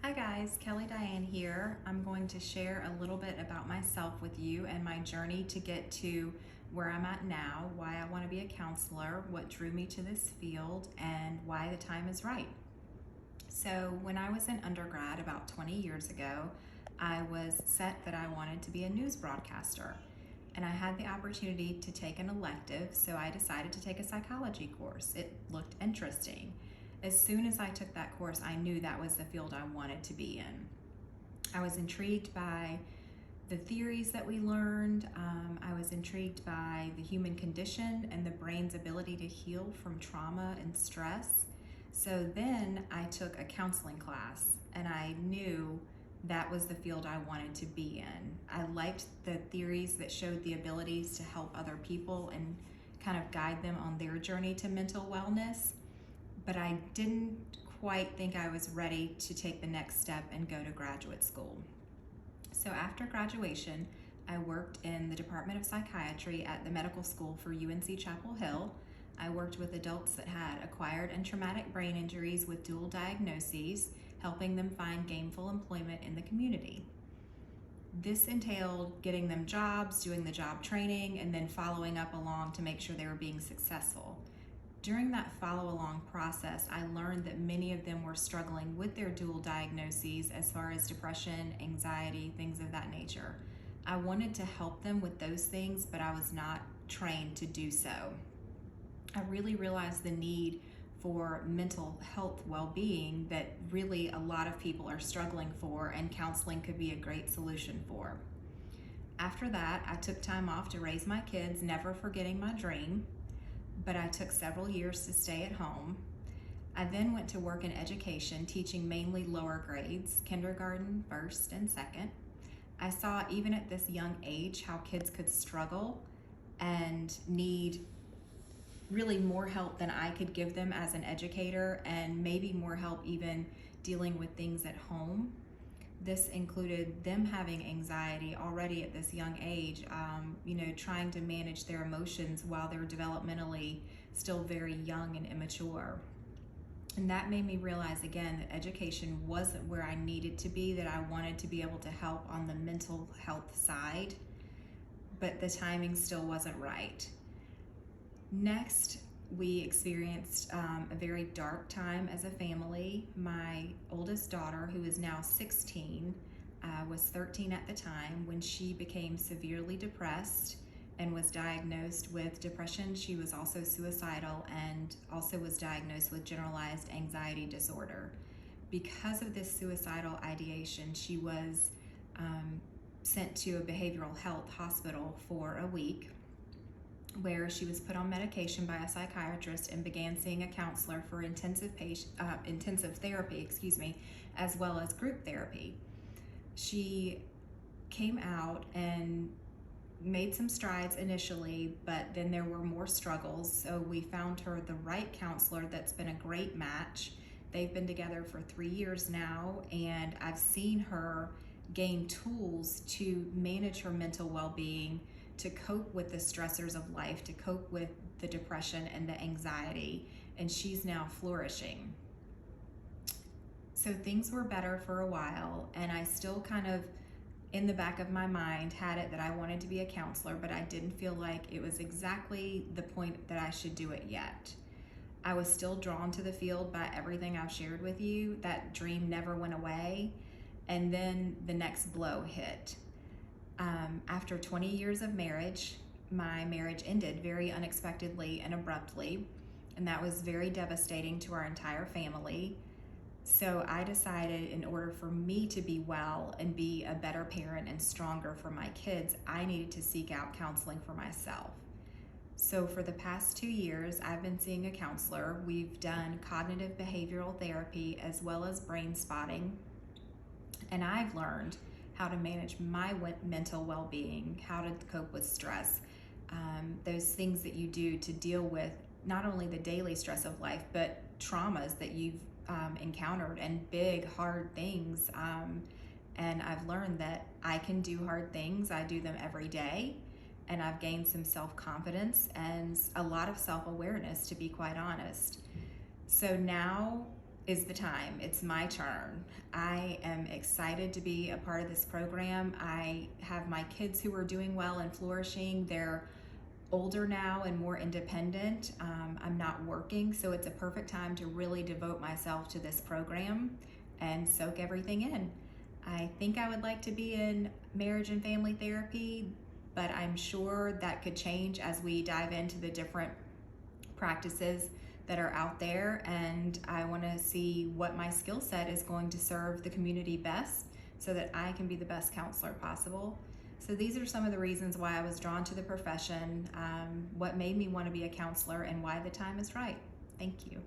Hi guys, Diane here. I'm going to share a little bit about myself with you and my journey to get to where I'm at now, why I want to be a counselor, what drew me to this field, and why the time is right. So when I was in undergrad about 20 years ago, I was set that I wanted to be a news broadcaster. And I had the opportunity to take an elective, so I decided to take a psychology course. It looked interesting. As soon as I took that course, I knew that was the field I wanted to be in. I was intrigued by the theories that we learned. I was intrigued by the human condition and the brain's ability to heal from trauma and stress. So then I took a counseling class and I knew that was the field I wanted to be in. I liked the theories that showed the abilities to help other people and kind of guide them on their journey to mental wellness, but I didn't quite think I was ready to take the next step and go to graduate school. So after graduation, I worked in the Department of Psychiatry at the medical school for UNC Chapel Hill. I worked with adults that had acquired and traumatic brain injuries with dual diagnoses, helping them find gainful employment in the community. This entailed getting them jobs, doing the job training, and then following up along to make sure they were being successful. During that follow-along process, I learned that many of them were struggling with their dual diagnoses as far as depression, anxiety, things of that nature. I wanted to help them with those things, but I was not trained to do so. I really realized the need for mental health well-being that really a lot of people are struggling for, and counseling could be a great solution for. After that, I took time off to raise my kids, never forgetting my dream, but I took several years to stay at home. I then went to work in education, teaching mainly lower grades, kindergarten, first, and second. I saw even at this young age how kids could struggle and need really more help than I could give them as an educator, and maybe more help even dealing with things at home. This included them having anxiety already at this young age, trying to manage their emotions while they're developmentally still very young and immature. And that made me realize again that education wasn't where I needed to be, that I wanted to be able to help on the mental health side, but the timing still wasn't right. Next, we experienced a very dark time as a family. My oldest daughter, who is now 16, was 13 at the time when she became severely depressed and was diagnosed with depression. She was also suicidal and also was diagnosed with generalized anxiety disorder. Because of this suicidal ideation, she was sent to a behavioral health hospital for a week, where she was put on medication by a psychiatrist and began seeing a counselor for intensive therapy, as well as group therapy. She came out and made some strides initially, but then there were more struggles. So we found her the right counselor that's been a great match. They've been together for 3 years now, and I've seen her gain tools to manage her mental well-being, to cope with the stressors of life, to cope with the depression and the anxiety, and she's now flourishing. So things were better for a while, and I still kind of, in the back of my mind, had it that I wanted to be a counselor, but I didn't feel like it was exactly the point that I should do it yet. I was still drawn to the field by everything I've shared with you. That dream never went away, and then the next blow hit. After 20 years of marriage, my marriage ended very unexpectedly and abruptly, and that was very devastating to our entire family. So I decided, in order for me to be well and be a better parent and stronger for my kids, I needed to seek out counseling for myself. So for the past 2 years, I've been seeing a counselor. We've done cognitive behavioral therapy as well as brain spotting, and I've learned how to manage my mental well-being, how to cope with stress, those things that you do to deal with not only the daily stress of life, but traumas that you've encountered and big, hard things. And I've learned that I can do hard things. I do them every day, and I've gained some self-confidence and a lot of self-awareness, to be quite honest. So now is the time. It's my turn. I am excited to be a part of this program. I have my kids who are doing well and flourishing. They're older now and more independent. I'm not working, so it's a perfect time to really devote myself to this program and soak everything in. I think I would like to be in marriage and family therapy, but I'm sure that could change as we dive into the different practices that are out there, and I want to see what my skill set is going to serve the community best so that I can be the best counselor possible. So these are some of the reasons why I was drawn to the profession, what made me want to be a counselor, and why the time is right. Thank you.